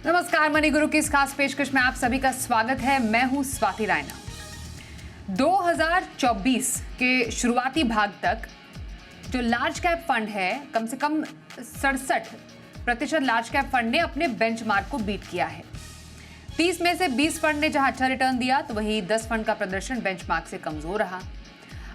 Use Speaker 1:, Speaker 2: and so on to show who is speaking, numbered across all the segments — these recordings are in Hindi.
Speaker 1: नमस्कार, मनी गुरु की इस खास पेशकश में आप सभी का स्वागत है। मैं हूं स्वाति रायना। 2024 के शुरुआती भाग तक जो लार्ज कैप फंड है, कम से कम 67% लार्ज कैप फंड ने अपने बेंचमार्क को बीट किया है। 30 में से 20 फंड ने जहां अच्छा रिटर्न दिया, तो वहीं 10 फंड का प्रदर्शन बेंचमार्क से कमजोर रहा।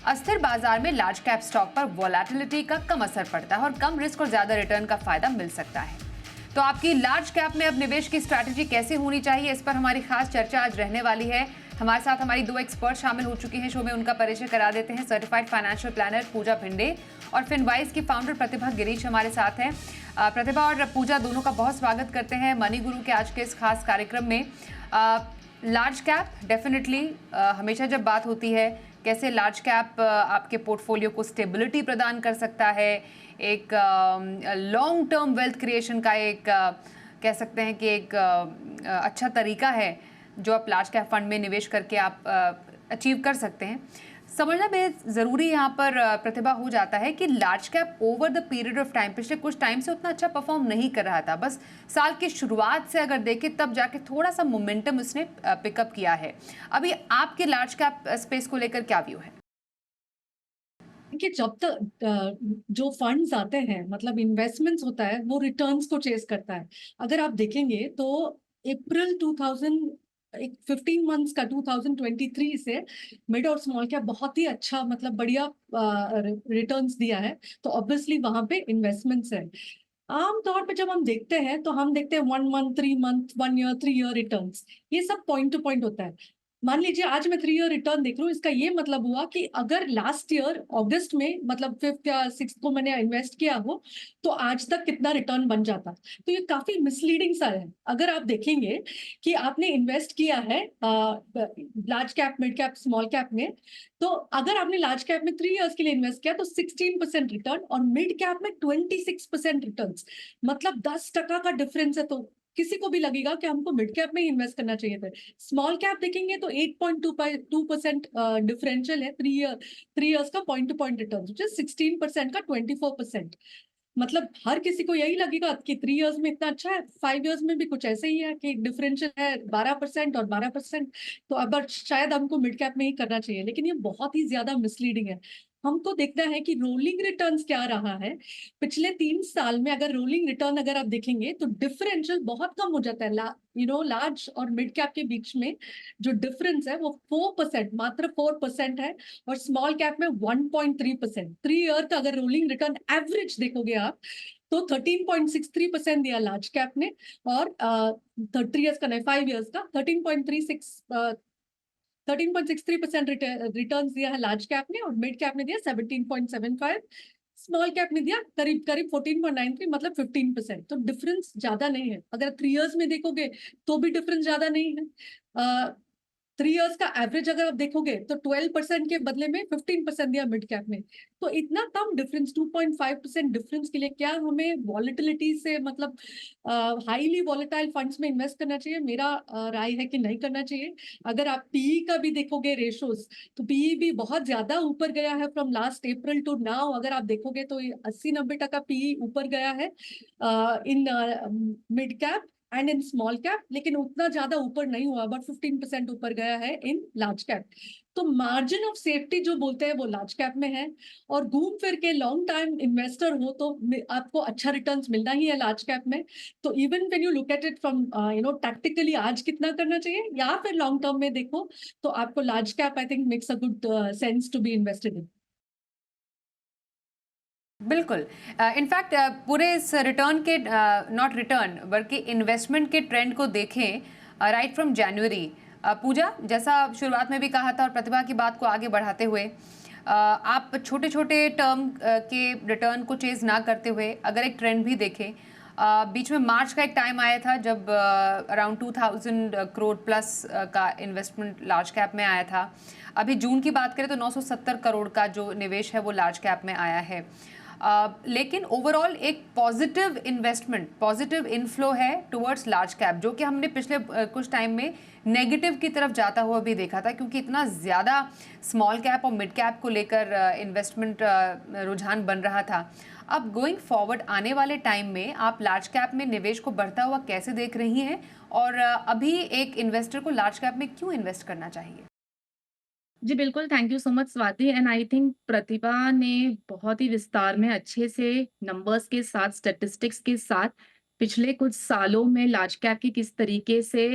Speaker 1: अस्थिर बाजार में लार्ज कैप स्टॉक पर वोलेटिलिटी का कम असर पड़ता है और कम रिस्क और ज्यादा रिटर्न का फायदा मिल सकता है। तो आपकी लार्ज कैप में अब निवेश की स्ट्रैटेजी कैसे होनी चाहिए, इस पर हमारी खास चर्चा आज रहने वाली है। हमारे साथ हमारी दो एक्सपर्ट शामिल हो चुके हैं शो में, उनका परिचय करा देते हैं। सर्टिफाइड फाइनेंशियल प्लानर पूजा भिंडे और फिनवाइज की फाउंडर प्रतिभा गिरीश हमारे साथ हैं। प्रतिभा और पूजा दोनों का बहुत स्वागत करते हैं मनी गुरु के आज के इस खास कार्यक्रम में। लार्ज कैप डेफिनेटली हमेशा जब बात होती है, कैसे लार्ज कैप आपके पोर्टफोलियो को स्टेबिलिटी प्रदान कर सकता है, एक लॉन्ग टर्म वेल्थ क्रिएशन का एक कह सकते हैं कि एक अच्छा तरीका है जो आप लार्ज कैप फंड में निवेश करके आप अचीव कर सकते हैं। समझना बेहद ज़रूरी यहाँ पर प्रतिभा हो जाता है कि large cap over the period of time पिछले कुछ टाइम से उतना अच्छा परफॉर्म नहीं कर रहा था। बस साल की शुरुआत से अगर देखें तब जाके थोड़ा सा मोमेंटम इसने पिकअप किया है। अभी आपके लार्ज कैप स्पेस को लेकर क्या व्यू है?
Speaker 2: कि जब तक जो फंड्स आते हैं, मतलब इन्वेस्टमेंट्स होता है, वो रिटर्न्स को चेस करता है। अगर आप देखेंगे तो अप्रैल 2000 एक 15 मंथ्स का 2023 से मिड और स्मॉल कैप बहुत ही अच्छा, मतलब बढ़िया रिटर्न्स दिया है। तो ऑब्वियसली वहां पे इन्वेस्टमेंट्स है। आमतौर पे जब हम देखते हैं तो हम देखते हैं 1 month, 3 month, 1 year, 3 year returns. ये सब पॉइंट टू पॉइंट होता है। मान लीजिए आज मैं 3 ईयर रिटर्न देख रहा हूँ, इसका ये मतलब हुआ कि अगर लास्ट ईयर अगस्त में, मतलब 5th या 6th को मैंने इन्वेस्ट किया हो, तो आज तक कितना रिटर्न बन जाता। तो ये काफी मिसलीडिंग सा है। अगर आप देखेंगे कि आपने इन्वेस्ट किया है large cap, mid cap, small cap में, तो अगर आपने लार्ज कैप में 3 ईयर्स के लिए इन्वेस्ट किया तो 16% रिटर्न और मिड कैप में 26% रिटर्न, मतलब 10% का डिफरेंस है। तो किसी को भी लगेगा कि हमको मिड कैप में ही इन्वेस्ट करना चाहिए था। स्मॉल कैप देखेंगे तो 8.2% डिफरेंशियल है। 3 ईयर्स का पॉइंट टू पॉइंट रिटर्न, 16% का 24%। मतलब हर किसी को यही लगेगा कि 3 ईयर्स में इतना अच्छा है, 5 ईयर्स में भी कुछ ऐसे ही है कि डिफरेंशियल है 12% और 12%। तो अब शायद हमको मिड कैप में ही करना चाहिए, लेकिन ये बहुत ही ज्यादा मिसलीडिंग है। हमको देखना है कि रोलिंग रिटर्न्स क्या रहा है पिछले 3 साल में। अगर रोलिंग रिटर्न अगर आप देखेंगे तो डिफरेंशियल बहुत कम हो जाता है। लार्ज और मिड कैप के बीच में जो डिफरेंस है वो 4%, मात्र 4% है। और स्मॉल कैप में 1.3%। 3 ईयर का अगर रोलिंग रिटर्न एवरेज देखोगे आप, तो 13.63% दिया लार्ज कैप ने, और 3 ईयर्स का नहीं, 5 ईयर्स का 13.63% रिटर्न दिया है लार्ज कैप ने, और मिड कैप ने दिया 17.75, स्मॉल कैप ने दिया करीब करीब 14.93, मतलब 15%। तो डिफरेंस ज्यादा नहीं है। अगर 3 ईयर्स में देखोगे तो भी डिफरेंस ज्यादा नहीं है। 3 ईयर्स का एवरेज अगर आप देखोगे तो 12% के बदले में 15% दिया मिड कैप में। तो इतना कम डिफरेंस, 2.5% डिफरेंस के लिए क्या हमें वॉलेटिलिटी से, मतलब हाईली वॉलेटाइल फंड्स में इन्वेस्ट करना चाहिए? मेरा राय है कि नहीं करना चाहिए। अगर आप पीई का भी देखोगे रेशोस, तो पीई भी बहुत ज्यादा ऊपर गया है from last April to now. अगर आप देखोगे तो 80-90% पीई ऊपर गया है in mid cap and in small cap, लेकिन उतना ज्यादा ऊपर नहीं हुआ, बट 15% ऊपर गया है इन लार्ज कैप। तो मार्जिन ऑफ सेफ्टी जो बोलते हैं वो लार्ज कैप में है। और घूम फिर के लॉन्ग टाइम इन्वेस्टर हो तो आपको अच्छा रिटर्न्स मिलना ही है लार्ज कैप में। तो even when you look at it from tactically आज कितना करना चाहिए, या फिर लॉन्ग टर्म में देखो, तो आपको large cap I think makes a good sense to be invested in.
Speaker 1: बिल्कुल। इनफैक्ट पूरे इस रिटर्न के नॉट रिटर्न बल्कि इन्वेस्टमेंट के ट्रेंड को देखें राइट फ्रॉम जनवरी। पूजा, जैसा शुरुआत में भी कहा था और प्रतिभा की बात को आगे बढ़ाते हुए, आप छोटे छोटे टर्म के रिटर्न को चेज ना करते हुए अगर एक ट्रेंड भी देखें, बीच में मार्च का एक टाइम आया था जब अराउंड 2000 करोड़ प्लस का इन्वेस्टमेंट लार्ज कैप में आया था। अभी जून की बात करें तो 970 करोड़ का जो निवेश है वो लार्ज कैप में आया है। लेकिन ओवरऑल एक पॉजिटिव इन्वेस्टमेंट, पॉजिटिव इनफ्लो है टुवर्ड्स लार्ज कैप, जो कि हमने पिछले कुछ टाइम में नेगेटिव की तरफ जाता हुआ भी देखा था, क्योंकि इतना ज़्यादा स्मॉल कैप और मिड कैप को लेकर इन्वेस्टमेंट रुझान बन रहा था। अब गोइंग फॉरवर्ड आने वाले टाइम में आप लार्ज कैप में निवेश को बढ़ता हुआ कैसे देख रही हैं, और अभी एक इन्वेस्टर को लार्ज कैप में क्यों इन्वेस्ट करना चाहिए?
Speaker 3: जी बिल्कुल, thank you so much Swati. And I think Pratibha ने बहुत ही विस्तार में अच्छे से नंबर्स के साथ, स्टैटिस्टिक्स के साथ पिछले कुछ सालों में लार्ज कैप की किस तरीके से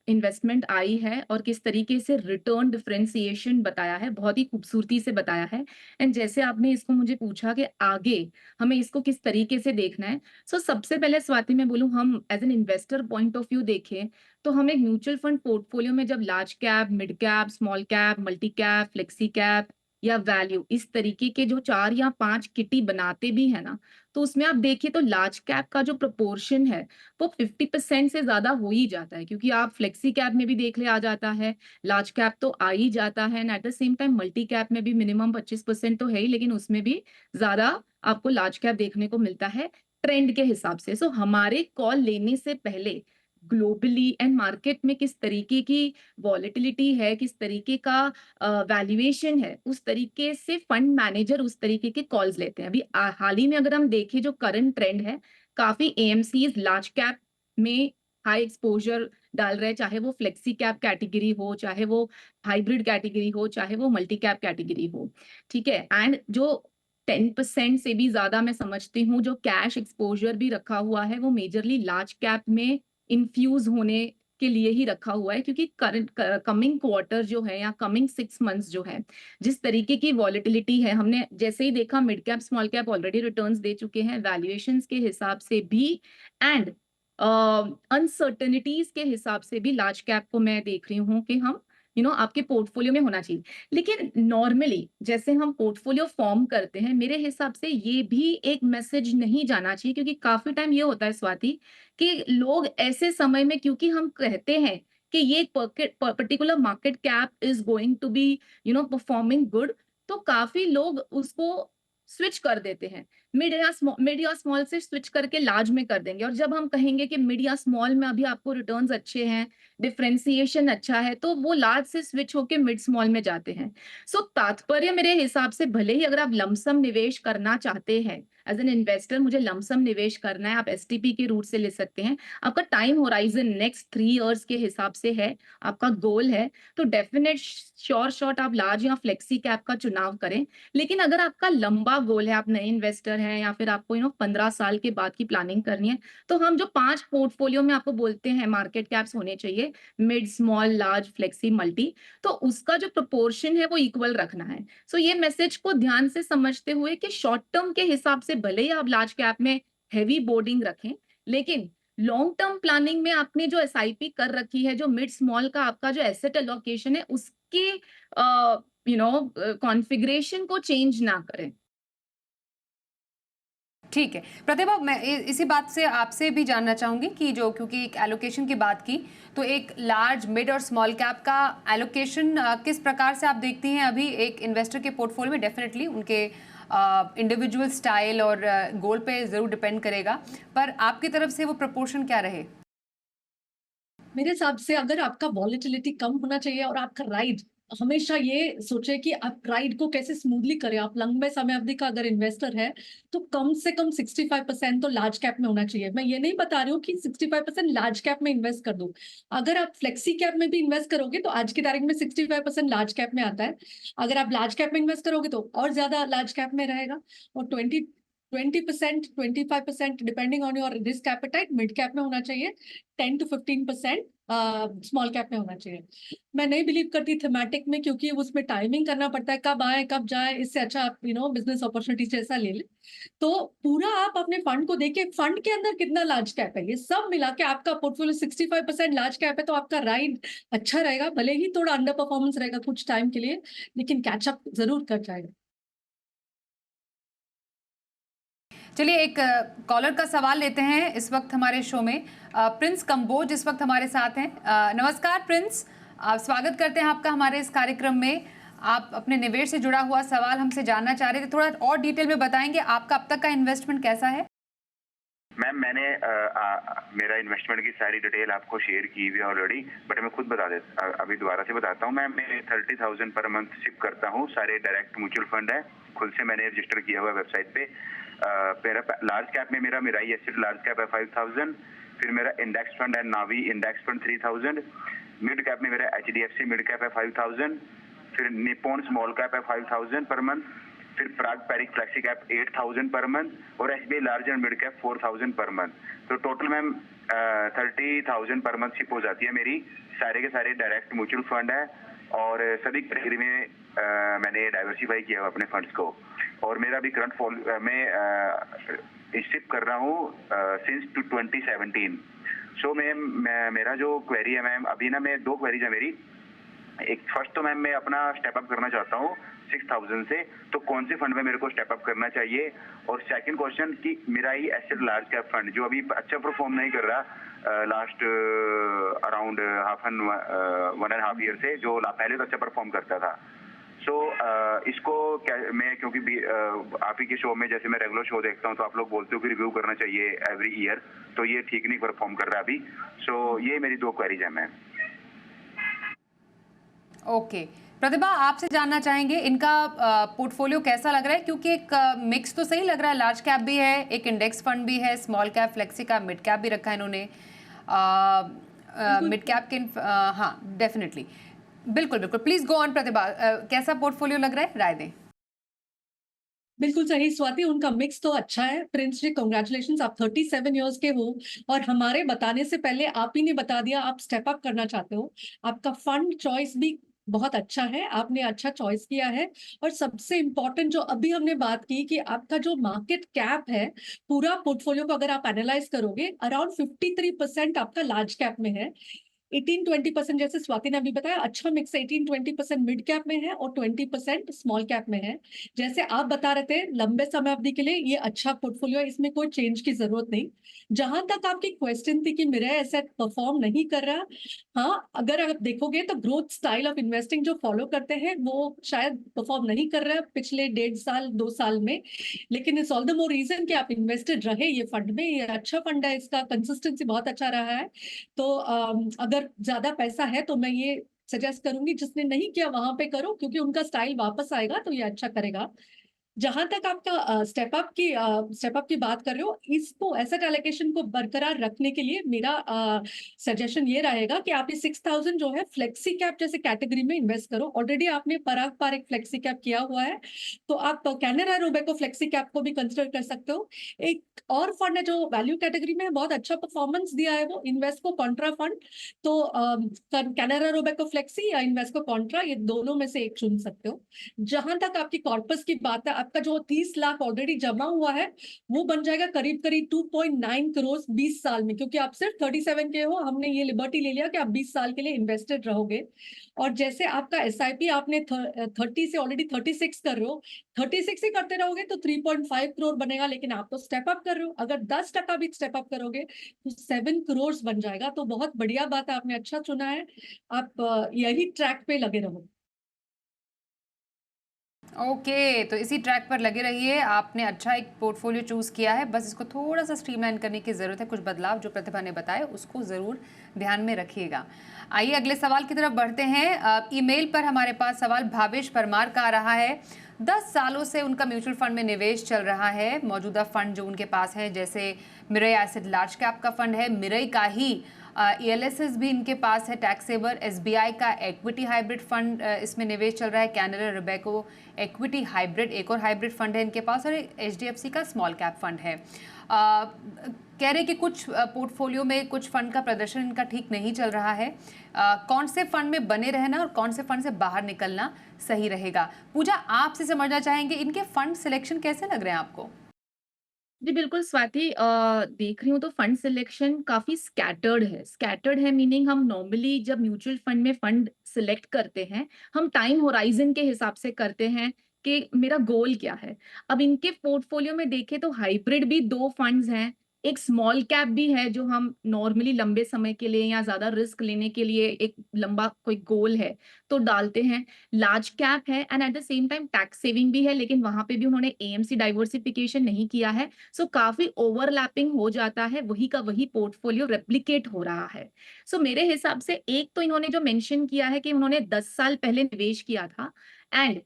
Speaker 3: इन्वेस्टमेंट आई है और किस तरीके से रिटर्न डिफरेंशिएशन बताया है, बहुत ही खूबसूरती से बताया है। एंड जैसे आपने इसको मुझे पूछा कि आगे हमें इसको किस तरीके से देखना है, सो सबसे पहले स्वाति मैं बोलूँ, हम as an investor point of view देखें तो हम एक म्यूचुअल फंड पोर्टफोलियो में जब large cap, mid cap, small cap, multi cap, flexi cap या वैल्यू, इस तरीके के जो 4 या 5 किटी बनाते भी है ना, तो उसमें आप देखिए तो लार्ज कैप का जो प्रोपोर्शन है वो 50% से ज्यादा हो ही जाता है, क्योंकि आप फ्लेक्सी कैप में भी देख ले आ जाता है, लार्ज कैप तो आ ही जाता है, and at the same time multi cap में भी मिनिमम 25% तो है ही, लेकिन उसमें भी ज्यादा आपको लार्ज कैप देखने को मिलता है ट्रेंड के हिसाब से। सो हमारे कॉल लेने से पहले ग्लोबली एंड मार्केट में किस तरीके की वॉलेटिलिटी है, किस तरीके का वैल्यूएशन है, उस तरीके से फंड मैनेजर उस तरीके के कॉल्स लेते हैं। अभी हाल ही में अगर हम देखें जो करंट ट्रेंड है, काफी एएमसीज लार्ज कैप में हाई एक्सपोजर डाल रहे हैं, चाहे वो फ्लेक्सी कैप कैटेगरी हो, चाहे वो हाइब्रिड कैटेगरी हो, चाहे वो मल्टी कैप कैटेगरी हो, ठीक है। एंड जो 10% से भी ज्यादा मैं समझती हूँ जो कैश एक्सपोजर भी रखा हुआ है, वो मेजरली लार्ज कैप में इन्फ्यूज होने के लिए ही रखा हुआ है, क्योंकि करंट कमिंग क्वार्टर जो है या कमिंग 6 मंथ्स जो है, जिस तरीके की वॉलेटिलिटी है, हमने जैसे ही देखा mid cap small cap already returns दे चुके हैं वैल्यूएशंस के हिसाब से भी, एंड अनसर्टेनिटीज के हिसाब से भी लार्ज कैप को मैं देख रही हूँ कि हम आपके पोर्टफोलियो में होना चाहिए। लेकिन नॉर्मली जैसे हम पोर्टफोलियो फॉर्म करते हैं, मेरे हिसाब से ये भी एक मैसेज नहीं जाना चाहिए, क्योंकि काफी टाइम ये होता है स्वाति कि लोग ऐसे समय में, क्योंकि हम कहते हैं कि ये particular market cap is going to be performing good, तो काफी लोग उसको स्विच कर देते हैं, मिड या स्मॉल से स्विच करके लार्ज में कर देंगे। और जब हम कहेंगे कि मिड या स्मॉल में अभी आपको रिटर्न्स अच्छे हैं, डिफरेंशिएशन अच्छा है, तो वो लार्ज से स्विच होके मिड स्मॉल में जाते हैं। सो तात्पर्य मेरे हिसाब से, भले ही अगर आप लमसम निवेश करना चाहते हैं एज एन इन्वेस्टर, मुझे लमसम निवेश करना है, आप एसटीपी के रूट से ले सकते हैं, आपका टाइम होराइजन नेक्स्ट 3 इयर्स के हिसाब से है, आपका गोल है, तो डेफिनेट श्योर शॉट आप लार्ज या फ्लेक्सी कैप का चुनाव करें। लेकिन अगर आपका लंबा गोल है, आप नए इन्वेस्टर हैं, या फिर आपको 15 साल के बाद की प्लानिंग करनी है, तो हम जो 5 पोर्टफोलियो में आपको बोलते हैं मार्केट कैप्स होने चाहिए, mid, small, large, flexi, multi, तो उसका जो प्रोपोर्शन है वो इक्वल रखना है। सो ये मैसेज को ध्यान से समझते हुए कि शॉर्ट टर्म के हिसाब से भले ही आप लार्ज कैप में हैवी बोर्डिंग रखें, लेकिन लॉन्ग टर्म प्लानिंग में आपने जो एसआईपी कर रखी है, जो मिड स्मॉल का आपका जो एसेट एलोकेशन है, उसके कॉन्फ़िगरेशन को चेंज ना करें।
Speaker 1: ठीक है प्रतिभा, मैं इसी बात से आपसे भी जानना चाहूंगी कि जो, क्योंकि एक एलोकेशन की बात की, तो एक लार्ज, मिड और स्मॉल कैप का एलोकेशन किस प्रकार से आप देखती हैं अभी एक इन्वेस्टर के पोर्टफोलियो में? डेफिनेटली उनके इंडिविजुअल स्टाइल और गोल पे जरूर डिपेंड करेगा, पर आपकी तरफ से वो प्रोपोर्शन क्या रहे?
Speaker 2: मेरे हिसाब से अगर आपका वॉलेटिलिटी कम होना चाहिए और आपका राइड, हमेशा ये सोचे कि आप राइड को कैसे स्मूथली करें, आप लंबे समय अवधि का अगर इन्वेस्टर है तो कम से कम 65% तो लार्ज कैप में होना चाहिए। मैं ये नहीं बता रही हूँ कि 65% लार्ज कैप में इन्वेस्ट कर दो, अगर आप फ्लेक्सी कैप में भी इन्वेस्ट करोगे तो आज की तारीख में 65% लार्ज कैप में आता है, अगर आप लार्ज कैप में इन्वेस्ट करोगे तो और ज्यादा लार्ज कैप में रहेगा, और 20% 25% depending on your risk appetite mid cap में होना चाहिए, 10 to 15% स्मॉल कैप में होना चाहिए। मैं नहीं बिलीव करती थीमेटिक में, क्योंकि उसमें टाइमिंग करना पड़ता है, कब आए कब जाए, इससे अच्छा आप बिजनेस अपॉर्चुनिटी जैसा ले ले। तो पूरा आप अपने फंड को देखिए, फंड के अंदर कितना लार्ज कैप है, ये सब मिला के आपका पोर्टफोलियो 65% लार्ज कैप है, तो आपका राइड अच्छा रहेगा, भले ही थोड़ा अंडर परफॉर्मेंस रहेगा कुछ टाइम के लिए, लेकिन कैचअप जरूर कर जाएगा।
Speaker 1: चलिए एक कॉलर का सवाल लेते हैं इस वक्त हमारे शो में। प्रिंस कंबोज इस वक्त हमारे साथ हैं। नमस्कार प्रिंस, स्वागत करते हैं आपका हमारे इस कार्यक्रम में। आप अपने निवेश से जुड़ा हुआ सवाल हमसे जानना चाह रहे थे, थोड़ा और डिटेल में बताएंगे आपका अब तक का इन्वेस्टमेंट कैसा है?
Speaker 4: मैम मैंने मेरा इन्वेस्टमेंट की सारी डिटेल आपको शेयर की हुई है ऑलरेडी, बट मैं खुद अभी दोबारा से बताता हूँ। मैं 30,000 पर मंथ शिप करता हूँ, सारे डायरेक्ट म्यूचुअल फंड है, खुद से मैंने रजिस्टर किया हुआ है वेबसाइट पे। मेरा लार्ज कैप में मेरा मिराई एसेट लार्ज कैप है 5,000, फिर मेरा इंडेक्स फंड है नावी इंडेक्स फंड 3,000, मिड कैप में मेरा HDFC मिड कैप है 5,000, फिर निप्पॉन स्मॉल कैप है 5,000 पर मंथ, फिर प्राग पैरिक फ्लेक्सी कैप 8,000 पर मंथ और SBI large and mid cap 4,000 per month. तो total ma'am 30,000 per month ship हो जाती है मेरी। सारे के सारे डायरेक्ट म्यूचुअल फंड है और सभी कैटेगरी में मैंने डाइवर्सिफाई किया हुआ अपने फंड्स को। और मेरा भी करंट मैं शिप कर रहा हूँ सिंस 2017। सो मैम मेरा जो क्वेरी है मैम, अभी ना मैं 2 क्वेरीज है मेरी। एक फर्स्ट तो मैम मैं अपना स्टेप अप करना चाहता हूँ 6,000 से, तो कौन से फंड में मेरे को स्टेप अप करना चाहिए? और सेकंड क्वेश्चन कि मेरा ही एसेट लार्ज कैप फंड जो अभी अच्छा परफॉर्म नहीं कर रहा लास्ट अराउंड 1.5 ईयर से, जो पहले तो अच्छा परफॉर्म करता था। सो इसको मैं क्योंकि आप ही के शो में जैसे मैं रेगुलर शो देखता हूँ तो आप लोग बोलते हो कि रिव्यू करना चाहिए एवरी ईयर, तो ये ठीक नहीं परफॉर्म कर रहा अभी। सो ये मेरी 2 क्वेरीज है मैम।
Speaker 1: ओके, प्रतिभा आपसे जानना चाहेंगे इनका पोर्टफोलियो कैसा लग रहा है, क्योंकि एक मिक्स तो सही लग रहा है, लार्ज कैप भी है, एक इंडेक्स फंड भी है, small cap flexi cap mid cap भी रखा है इन्होंने, मिड कैप के हाँ डेफिनेटली, बिल्कुल बिल्कुल, प्लीज गो ऑन प्रतिभा, कैसा पोर्टफोलियो लग रहा है, राय दें।
Speaker 2: बिल्कुल सही स्वाति, उनका मिक्स तो अच्छा है। प्रिंस जी कॉन्ग्रेचुलेशन, आप 37 इयर्स के हो और हमारे बताने से पहले आप ही ने बता दिया आप स्टेप अप करना चाहते हो। आपका फंड चॉइस भी बहुत अच्छा है, आपने अच्छा चॉइस किया है। और सबसे इम्पोर्टेंट जो अभी हमने बात की कि आपका जो मार्केट कैप है, पूरा पोर्टफोलियो को अगर आप एनालाइज करोगे अराउंड 53% आपका लार्ज कैप में है, 18-20% जैसे स्वाति ने अभी बताया, अच्छा मिक्स 18-20% मिड कैप में है और 20% स्मॉल कैप में है। जैसे आप बता रहे थे लंबे समय अवधि के लिए ये अच्छा पोर्टफोलियो है, इसमें कोई चेंज की जरूरत नहीं। जहां तक आपकी क्वेश्चन थी कि मेरा एसेट परफॉर्म नहीं कर रहा, हाँ अगर आप देखोगे तो ग्रोथ स्टाइल ऑफ इन्वेस्टिंग जो फॉलो करते हैं वो शायद परफॉर्म नहीं कर रहा है पिछले 1.5 साल 2 साल में, लेकिन it's all the more reason कि आप इन्वेस्टेड रहे ये फंड में, ये अच्छा फंड है, इसका कंसिस्टेंसी बहुत अच्छा रहा है। तो अगर ज्यादा पैसा है तो मैं ये सजेस्ट करूंगी जिसने नहीं किया वहां पे करो, क्योंकि उनका स्टाइल वापस आएगा तो ये अच्छा करेगा। जहां तक आपका स्टेप अप की बात कर रहे हो, इसको एसेट एलोकेशन को बरकरार रखने के लिए मेरा सजेशन ये रहेगा कि आप ये 6,000 जो है फ्लेक्सी कैप जैसे कैटेगरी में इन्वेस्ट करो। ऑलरेडी आपने पराग पार एक फ्लेक्सी कैप किया हुआ है, तो आप कैनरा रोबेको फ्लेक्सी कैप को भी कंसिडर कर सकते हो। एक और फंड है जो वैल्यू कैटेगरी में बहुत अच्छा परफॉर्मेंस दिया है, वो इन्वेस्को कॉन्ट्रा फंड। तो कैनरा रोबेको फ्लेक्सी या इन्वेस्को कॉन्ट्रा, ये दोनों में से एक चुन सकते हो। जहां तक आपकी कॉर्पस की बात है, आपका जो 30 लाख ऑलरेडी जमा हुआ है वो बन जाएगा करीब करीब 2.9 करोड़ 20 साल में, क्योंकि आप सिर्फ 37 के हो, हमने ये लिबर्टी ले लिया कि आप 20 साल के लिए इन्वेस्टेड रहोगे। और जैसे आपका SIP आपने 30 से ऑलरेडी 36 कर रहे हो, 36 ही करते रहोगे तो 3.5 करोड़ बनेगा, लेकिन आप तो स्टेप अप कर रहे हो, अगर 10% भी स्टेप अप करोगे तो 7 करोड़ बन जाएगा। तो बहुत बढ़िया बात है, आपने अच्छा चुना है, आप यही ट्रैक पे लगे रहो।
Speaker 1: ओके, तो इसी ट्रैक पर लगे रहिए, आपने अच्छा एक पोर्टफोलियो चूज किया है, बस इसको थोड़ा सा स्ट्रीमलाइन करने की जरूरत है, कुछ बदलाव जो प्रतिभा ने बताए उसको जरूर ध्यान में रखिएगा। आइए अगले सवाल की तरफ बढ़ते हैं। ईमेल पर हमारे पास सवाल भावेश परमार का आ रहा है। 10 सालों से उनका म्यूचुअल फंड में निवेश चल रहा है। मौजूदा फंड जो उनके पास है, जैसे मिरई एसेट लार्ज कैप का फंड है, मिरई का ही ELSS भी इनके पास है, टैक्स सेवर, SBI का इक्विटी हाइब्रिड फंड इसमें निवेश चल रहा है, कैनरा रोबेको इक्विटी हाइब्रिड एक और हाइब्रिड फंड है इनके पास, और HDFC का स्मॉल कैप फंड है। कह रहे कि कुछ पोर्टफोलियो में कुछ फंड का प्रदर्शन इनका ठीक नहीं चल रहा है, कौन से फंड में बने रहना और कौन से फंड से बाहर निकलना सही रहेगा? पूजा, आपसे समझना चाहेंगे इनके फंड सिलेक्शन कैसे लग रहे हैं आपको?
Speaker 3: जी बिल्कुल स्वाति, देख रही हूँ तो फंड सिलेक्शन काफी स्कैटर्ड है मीनिंग हम नॉर्मली जब म्यूचुअल फंड में फंड सिलेक्ट करते हैं हम टाइम होराइजन के हिसाब से करते हैं कि मेरा गोल क्या है। अब इनके पोर्टफोलियो में देखें तो हाइब्रिड भी 2 फंड्स हैं, एक स्मॉल कैप भी है जो हम नॉर्मली लंबे समय के लिए या ज्यादा रिस्क लेने के लिए एक लंबा कोई गोल है तो डालते हैं। लार्ज कैप है and at the same time tax saving भी है, लेकिन वहां पे भी उन्होंने एएमसी डाइवर्सिफिकेशन नहीं किया है। सो काफी ओवरलैपिंग हो जाता है, वही का वही पोर्टफोलियो रेप्लिकेट हो रहा है। सो मेरे हिसाब से एक तो इन्होंने जो मेंशन किया है कि उन्होंने 10 साल पहले निवेश किया था, एंड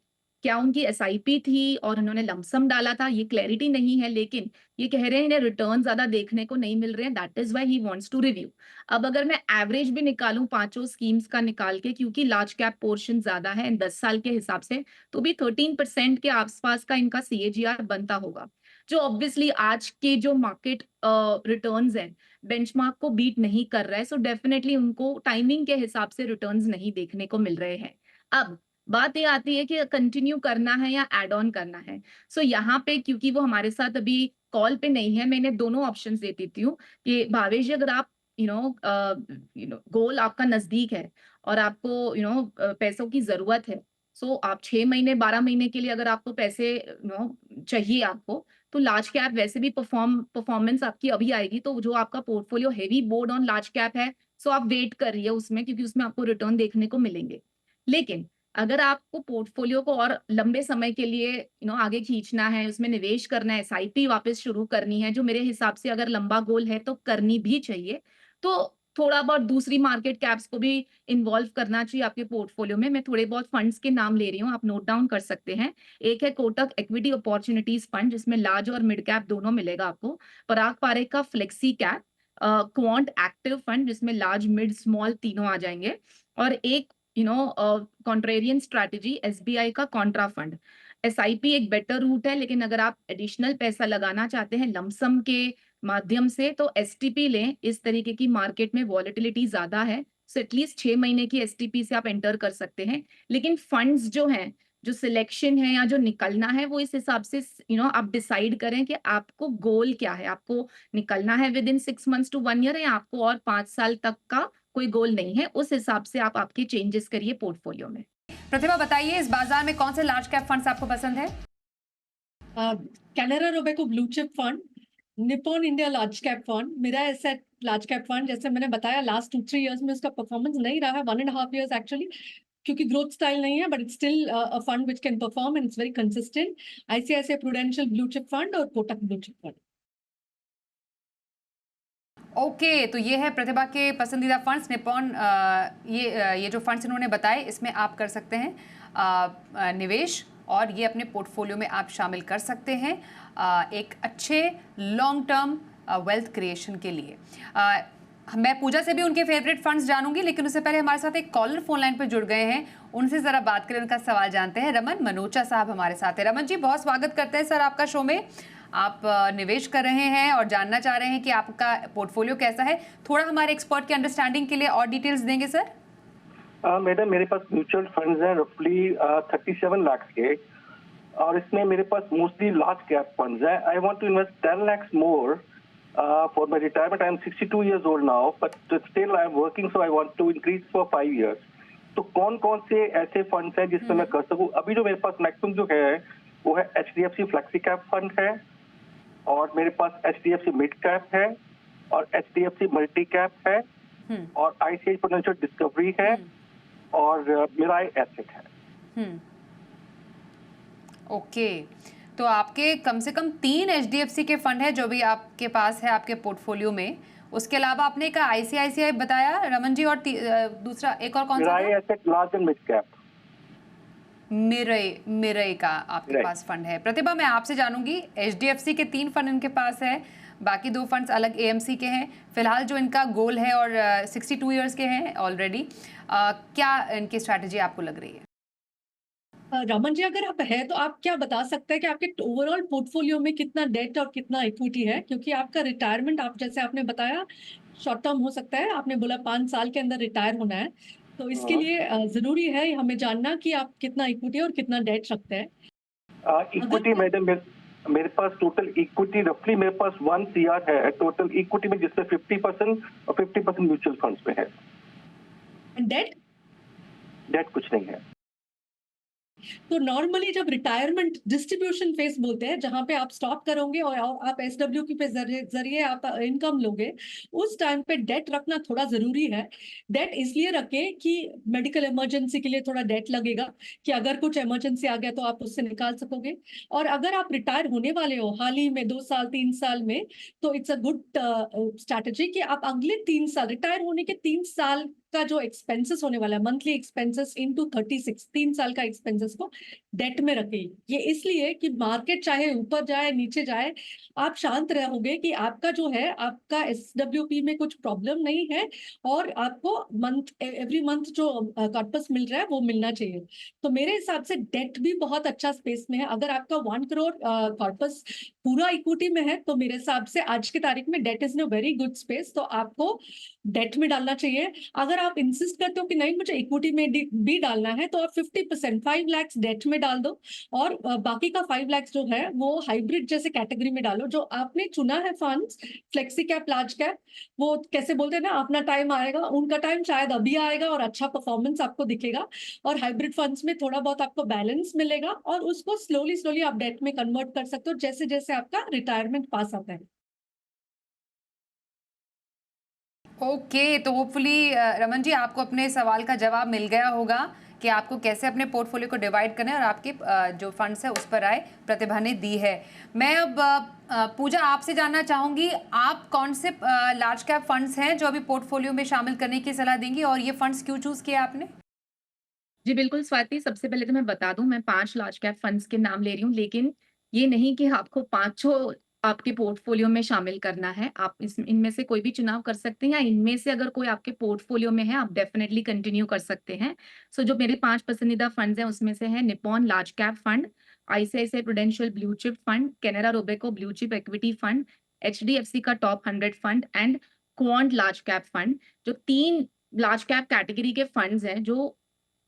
Speaker 3: क्या उनकी एसआईपी थी और उन्होंने लमसम डाला था, ये क्लैरिटी नहीं है, लेकिन ये कह रहे हैं इन्हें रिटर्न ज्यादा देखने को नहीं मिल रहे हैं, that is why he wants to review. अब अगर मैं एवरेज भी निकालूं पांचों स्कीम्स का निकाल के, क्योंकि लार्ज कैप पोर्शन ज्यादा है 10 साल के हिसाब से, तो भी 13% के आसपास का इनका सीएजीआर बनता होगा, जो ऑब्वियसली आज के जो मार्केट रिटर्न्स हैं बेंचमार्क को बीट नहीं कर रहा है। सो डेफिनेटली उनको टाइमिंग के हिसाब से रिटर्न्स नहीं देखने को मिल रहे हैं। अब बात ये आती है कि कंटिन्यू करना है या एड ऑन करना है। सो यहाँ पे क्योंकि वो हमारे साथ अभी कॉल पे नहीं है, मैं इन्हें दोनों ऑप्शंस दे देती हूँ कि भावेश जी, अगर आप गोल आपका नजदीक है और आपको पैसों की जरूरत है, सो आप 6 महीने 12 महीने के लिए अगर आपको पैसे चाहिए आपको, तो लार्ज कैप वैसे भी परफॉर्मेंस आपकी अभी आएगी, तो जो आपका portfolio heavy board on large cap है, सो आप वेट करिए उसमें, क्योंकि उसमें आपको रिटर्न देखने को मिलेंगे। लेकिन अगर आपको पोर्टफोलियो को और लंबे समय के लिए आगे खींचना है, उसमें निवेश करना है, एसआईपी वापस शुरू करनी है, जो मेरे हिसाब से अगर लंबा गोल है तो करनी भी चाहिए, तो थोड़ा बहुत दूसरी मार्केट कैप्स को भी इन्वॉल्व करना चाहिए आपके पोर्टफोलियो में। मैं थोड़े बहुत फंड्स के नाम ले रही हूँ, आप नोट डाउन कर सकते हैं। एक है कोटक इक्विटी अपॉर्चुनिटीज फंड, जिसमें लार्ज और मिड कैप दोनों मिलेगा आपको। पराग पारेख का flexi cap, quant active fund, जिसमें लार्ज मिड स्मॉल तीनों आ जाएंगे, और एक कॉन्ट्रेरियन स्ट्रैटेजी एसबीआई का कॉन्ट्रा फंड। एसआईपी एक बेटर रूट है, लेकिन अगर आप एडिशनल पैसा लगाना चाहते हैं लमसम के माध्यम से, तो एसटीपी लें। इस तरीके की मार्केट में वॉलेटिलिटी ज्यादा है, सो एटलीस्ट 6 महीने की एसटीपी से आप एंटर कर सकते हैं। लेकिन फंड्स जो हैं, जो सिलेक्शन है या जो निकलना है, वो इस हिसाब से आप डिसाइड करें कि आपको गोल क्या है। आपको निकलना है within 6 months to 1 year, या आपको और 5 साल तक का कोई गोल नहीं है, उस हिसाब से आप आपके चेंजेस करिए पोर्टफोलियो में।
Speaker 1: प्रतिभा बताइए, इस बाजार में कौन से लार्ज कैप फंड्स आपको पसंद है?
Speaker 2: Canara Robeco blue chip fund, Nippon India large cap fund, मेरा एसेट लार्ज कैप फंड। जैसे मैंने बताया लास्ट 2-3 इयर्स में उसका परफॉर्मेंस नहीं रहा है, 1.5 years एक्चुअली, क्योंकि ग्रोथ स्टाइल नहीं है, but it's still a fund which can perform and it's very consistent. ICICI prudential blue chip fund और Kotak blue chip fund.
Speaker 1: Okay, तो ये है प्रतिभा के पसंदीदा फंड्स। निप्पॉन, ये जो फंड्स इन्होंने बताए, इसमें आप कर सकते हैं निवेश, और ये अपने पोर्टफोलियो में आप शामिल कर सकते हैं एक अच्छे लॉन्ग टर्म वेल्थ क्रिएशन के लिए। मैं पूजा से भी उनके फेवरेट फंड्स जानूंगी, लेकिन उससे पहले हमारे साथ एक कॉलर फोन लाइन पर जुड़ गए हैं, उनसे जरा बात करें, उनका सवाल जानते हैं। रमन मनोचा साहब हमारे साथ हैं। रमन जी, बहुत स्वागत करते हैं सर आपका शो में। आप निवेश कर रहे हैं और जानना चाह रहे हैं कि आपका पोर्टफोलियो कैसा है। थोड़ा हमारे एक्सपर्ट की अंडरस्टैंडिंग के लिए और डिटेल्स देंगे सर?
Speaker 5: मैडम, मेरे पास म्यूचुअल फंड्स हैं रफली 37 लाख के, और इसमें मेरे पास मोस्टली लार्ज कैप फंड्स हैं। I want to invest 10 lakhs more for my retirement. I am 62 years old now, but still I am working, so I want to increase for 5 years. तो कौन कौन से ऐसे फंड्स हैं जिसमें मैं कर सकूं? अभी जो मेरे पास मैक्सिमम जो है वो है HDFC फ्लेक्सी कैप फंड है, और मेरे पास HDFC मिड कैप है, और HDFC मल्टी कैप है, और ICICI प्रूडेंशियल डिस्कवरी है, और मिराई एसेट है।
Speaker 1: ओके, तो आपके कम से कम 3 HDFC के फंड है जो भी आपके पास है आपके पोर्टफोलियो में। उसके अलावा आपने एक ICICI बताया रमन जी, और दूसरा एक और कौन सा?
Speaker 5: Mirae asset large and mid cap.
Speaker 1: Mirae का आपके पास फंड है। प्रतिभा, मैं आपसे जानूंगी, HDFC के 3 फंड इनके पास है, बाकी 2 फंड्स अलग AMC के हैं। फिलहाल जो इनका गोल है और 62 इयर्स के हैं ऑलरेडी, क्या इनकी स्ट्रैटेजी आपको लग रही है?
Speaker 2: रमन जी, अगर आप है तो आप क्या बता सकते हैं कि आपके ओवरऑल पोर्टफोलियो में कितना डेट और कितना इक्विटी है? क्योंकि आपका रिटायरमेंट, आप जैसे आपने बताया, शॉर्ट टर्म हो सकता है, आपने बोला 5 साल के अंदर रिटायर होना है, तो इसके लिए जरूरी है हमें जानना कि आप कितना इक्विटी और कितना डेट रखते हैं।
Speaker 5: इक्विटी मैडम, मेरे पास टोटल इक्विटी रफली मेरे पास 1 CR है टोटल इक्विटी में, जिसमें 50% और 50% म्यूचुअल फंड्स में है।
Speaker 2: डेट?
Speaker 5: डेट कुछ नहीं है।
Speaker 2: तो नॉर्मली जब रिटायरमेंट डिस्ट्रीब्यूशन फेज बोलते हैं, जहां पे आप स्टॉप करोगे और आप SWP पे जरिए आप इनकम लोगे, उस टाइम पे डेट रखना थोड़ा जरूरी है। डेट इसलिए रखे कि मेडिकल इमरजेंसी के लिए थोड़ा डेट लगेगा, कि अगर कुछ इमरजेंसी आ गया तो आप उससे निकाल सकोगे। और अगर आप रिटायर होने वाले हो हाल ही में 2 साल 3 साल में, तो इट्स अ गुड स्ट्रैटेजी कि आप अगले 3 साल, रिटायर होने के 3 साल का जो एक्सपेंसेस होने वाला है, मंथली एक्सपेंसेस इनटू 36, 3 साल का एक्सपेंसेस को डेट में रखें। ये इसलिए कि मार्केट चाहे ऊपर जाए नीचे जाए, आप शांत रहोगे कि आपका जो है, आपका SWP में कुछ प्रॉब्लम नहीं है, और आपको एवरी मंथ जो कॉर्पस मिल रहा है वो मिलना चाहिए। तो मेरे हिसाब से डेट भी बहुत अच्छा स्पेस में है। अगर आपका 1 करोड़ कॉर्पस पूरा इक्विटी में है, तो मेरे हिसाब से आज की तारीख में date is in a very good space, तो आपको डेट में डालना चाहिए। अगर आप इंसिस्ट करते हो कि नहीं मुझे इक्विटी में भी डालना है, तो आप 50%, 5 लाख डेट में डाल दो, और बाकी का 5 लाख जो है वो हाइब्रिड जैसे कैटेगरी में डालो। जो आपने चुना है funds, flexi cap, large cap, वो कैसे बोलते हैं ना, अपना टाइम आएगा, उनका टाइम शायद अभी आएगा और अच्छा परफॉर्मेंस आपको दिखेगा। और हाइब्रिड फंड्स में थोड़ा बहुत आपको बैलेंस मिलेगा, और उसको स्लोली स्लोली आप डेट में कन्वर्ट कर सकते हो जैसे जैसे आपका रिटायरमेंट पास आता है।
Speaker 1: ओके, तो होपफुली रमन जी आपको अपने सवाल का जवाब मिल गया होगा कि आपको कैसे अपने पोर्टफोलियो को डिवाइड करना है, और आपके जो फंड्स है उस पर राय प्रतिभा ने दी है। मैं अब पूजा आपसे जानना चाहूंगी, आप कौन से लार्ज कैप फंड्स हैं जो अभी पोर्टफोलियो में शामिल करने की सलाह देंगी, और ये फंड्स क्यों चूज किया आपने?
Speaker 3: जी बिल्कुल स्वाति, सबसे पहले तो मैं बता दूं, मैं 5 लार्ज कैप फंड्स के नाम ले रही हूँ, लेकिन ये नहीं कि आपको पांचों आपके पोर्टफोलियो में शामिल करना है। आप इनमें से कोई भी चुनाव कर सकते हैं, या इनमें से अगर कोई आपके पोर्टफोलियो में है आप डेफिनेटली कंटिन्यू कर सकते हैं। सो जो मेरे 5 पसंदीदा फंड्स हैं उसमें से है Nippon large cap fund, ICICI prudential blue chip fund, Canara Robeco blue chip equity fund, HDFC का top 100 fund and quant large cap fund. जो 3 लार्ज कैप कैटेगरी के फंड्स हैं, जो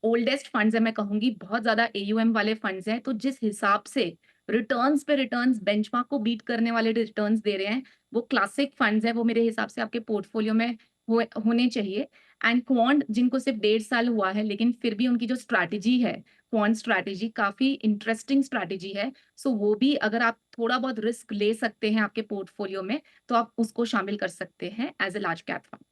Speaker 3: ओल्डेस्ट फंड्स है, मैं कहूंगी बहुत ज्यादा AUM वाले फंड्स हैं, तो जिस हिसाब से रिटर्न्स पे रिटर्न्स बेंचमार्क को बीट करने वाले रिटर्न्स दे रहे हैं, वो क्लासिक फंड्स हैं, वो मेरे हिसाब से आपके पोर्टफोलियो में होने चाहिए। एंड क्वांट, जिनको सिर्फ 1.5 साल हुआ है, लेकिन फिर भी उनकी जो स्ट्रैटेजी है, क्वांट स्ट्रैटेजी काफी इंटरेस्टिंग स्ट्रैटेजी है। सो वो भी अगर आप थोड़ा बहुत रिस्क ले सकते हैं आपके पोर्टफोलियो में, तो आप उसको शामिल कर सकते हैं as a large cap fund.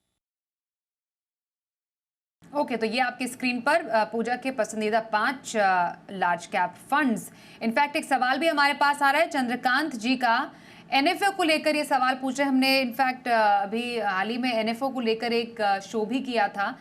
Speaker 1: Okay, तो ये आपकी स्क्रीन पर पूजा के पसंदीदा 5 लार्ज कैप फंड्स। इनफैक्ट एक सवाल भी हमारे पास आ रहा है चंद्रकांत जी का, NFO को लेकर ये सवाल पूछ रहे हैं। हमने इनफैक्ट अभी हाल ही में NFO को लेकर एक शो भी किया था,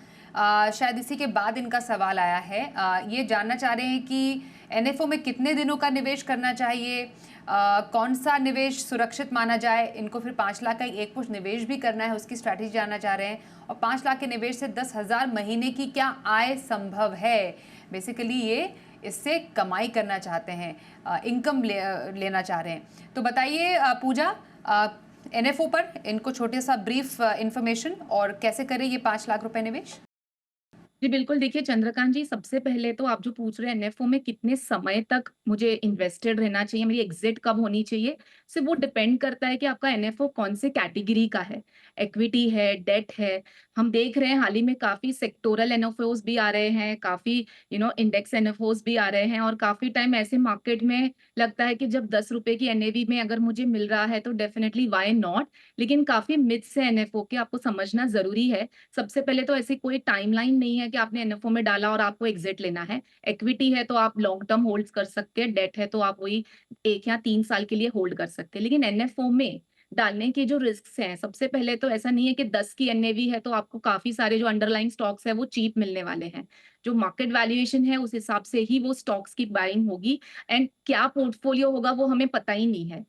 Speaker 1: शायद इसी के बाद इनका सवाल आया है। ये जानना चाह रहे हैं कि NFO में कितने दिनों का निवेश करना चाहिए, कौन सा निवेश सुरक्षित माना जाए। इनको फिर 5 लाख का एक कुछ निवेश भी करना है, उसकी स्ट्रैटेजी जानना चाह रहे हैं। और 5 लाख के निवेश से 10,000 महीने की क्या आय संभव है। बेसिकली ये इससे कमाई करना चाहते हैं, इनकम लेना चाह रहे हैं। तो बताइए पूजा, NFO पर इनको छोटे सा ब्रीफ इंफॉर्मेशन, और कैसे करें ये 5 लाख रुपए निवेश।
Speaker 3: जी बिल्कुल, देखिए चंद्रकांत जी, सबसे पहले तो आप जो पूछ रहे हैं NFO में कितने समय तक मुझे इन्वेस्टेड रहना चाहिए, मेरी एग्जिट कब होनी चाहिए, सिर्फ वो डिपेंड करता है कि आपका NFO कौन से कैटेगरी का है, इक्विटी है, डेट है। हम देख रहे हैं हाल ही में काफी सेक्टोरल NFOs भी आ रहे हैं, काफी इंडेक्स NFOs भी आ रहे हैं, और काफी टाइम ऐसे मार्केट में लगता है कि जब 10 रुपए की NAV में अगर मुझे मिल रहा है तो डेफिनेटली वाई नॉट। लेकिन काफी मिथ्स है NFO के, आपको समझना जरूरी है। सबसे पहले तो ऐसी कोई टाइमलाइन नहीं है कि आपने NFO में डाला और आपको एग्जिट लेना है। इक्विटी है तो आप लॉन्ग टर्म होल्ड कर सकते हैं, डेट है तो आप वही 1 या 3 साल के लिए होल्ड कर सकते हैं। लेकिन NFO में डालने के जो रिस्क हैं, सबसे पहले तो ऐसा नहीं है कि 10 की NAV है तो आपको काफी सारे जो अंडरलाइन स्टॉक्स है वो चीप मिलने वाले हैं। जो मार्केट वैल्यूएशन है उस हिसाब से ही वो स्टॉक्स की बाइंग होगी, एंड क्या पोर्टफोलियो होगा वो हमें पता ही नहीं है।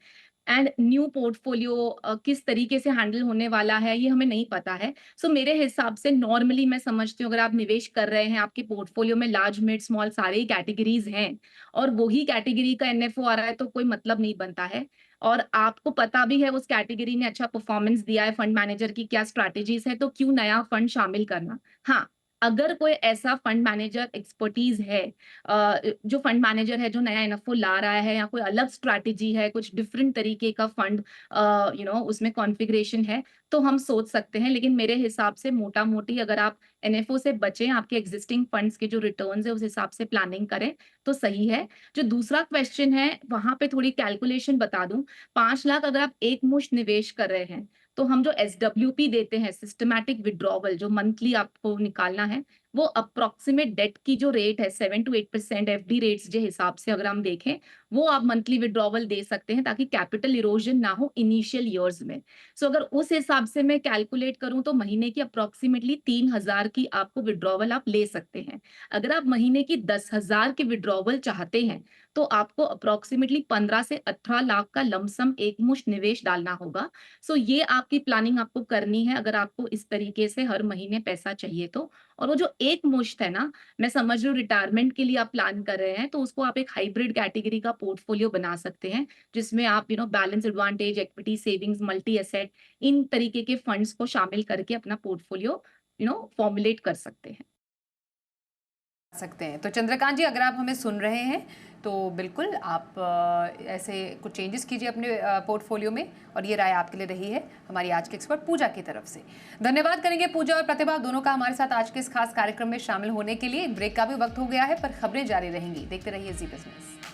Speaker 3: एंड न्यू पोर्टफोलियो किस तरीके से हैंडल होने वाला है ये हमें नहीं पता है। सो मेरे हिसाब से नॉर्मली मैं समझती हूँ, अगर आप निवेश कर रहे हैं, आपके पोर्टफोलियो में लार्ज, मिड, स्मॉल सारे ही कैटेगरीज हैं, और वही कैटेगरी का NFO आ रहा है, तो कोई मतलब नहीं बनता है। और आपको पता भी है उस कैटेगरी ने अच्छा परफॉर्मेंस दिया है, फंड मैनेजर की क्या स्ट्रैटेजीज है, तो क्यों नया फंड शामिल करना। हाँ, अगर कोई ऐसा फंड मैनेजर एक्सपर्टीज है, जो फंड मैनेजर है जो नया एनएफओ ला रहा है, या कोई अलग स्ट्रैटेजी है, कुछ डिफरेंट तरीके का फंड उसमें कॉन्फ़िगरेशन है, तो हम सोच सकते हैं। लेकिन मेरे हिसाब से मोटा मोटी अगर आप एनएफओ से बचें, आपके एग्जिस्टिंग फंड्स के जो रिटर्न्स है उस हिसाब से प्लानिंग करें तो सही है। जो दूसरा क्वेश्चन है वहां पे थोड़ी कैलकुलेशन बता दूं। 5 लाख अगर आप एक मुश्त निवेश कर रहे हैं, तो हम जो SWP देते हैं, सिस्टमैटिक विड्रॉवल, जो मंथली आपको निकालना है, वो अप्रोक्सीमेट डेट की जो रेट है 7 to 8% FD रेट्स के हिसाब से अगर हम देखें, वो आप मंथली विड्रॉवल दे सकते हैं ताकि कैपिटल इरोजन ना हो इनिशियल ईयर्स में। सो अगर उस हिसाब से मैं कैलकुलेट करूं तो महीने की अप्रोक्सीमेटली 3,000 की आपको विड्रॉवल आप ले सकते हैं। अगर आप महीने की 10,000 की विड्रॉवल चाहते हैं तो आपको अप्रोक्सीमेटली 15 से 18 लाख का लमसम एक मुश्त निवेश डालना होगा। सो ये आपकी प्लानिंग आपको करनी है अगर आपको इस तरीके से हर महीने पैसा चाहिए तो। और वो जो एक मुश्त है ना, मैं समझ रही हूँ रिटायरमेंट के लिए आप प्लान कर रहे हैं, तो उसको आप एक हाइब्रिड कैटेगरी का पोर्टफोलियो बना सकते हैं, जिसमें आप balance advantage, equity, savings, multi asset, इन तरीके के फंड्स को शामिल करके अपना पोर्टफोलियो फॉर्मुलेट कर सकते हैं।
Speaker 1: तो चंद्रकांत जी, अगर आप हमें सुन रहे हैं तो बिल्कुल आप ऐसे कुछ चेंजेस कीजिए अपने पोर्टफोलियो में, और ये राय आपके लिए रही है हमारी आज के एक्सपर्ट पूजा की तरफ से। धन्यवाद करेंगे पूजा और प्रतिभा दोनों का हमारे साथ आज के इस खास कार्यक्रम में शामिल होने के लिए। ब्रेक का भी वक्त हो गया है, पर खबरें जारी रहेंगी। देखते रहिए जी बिजनेस।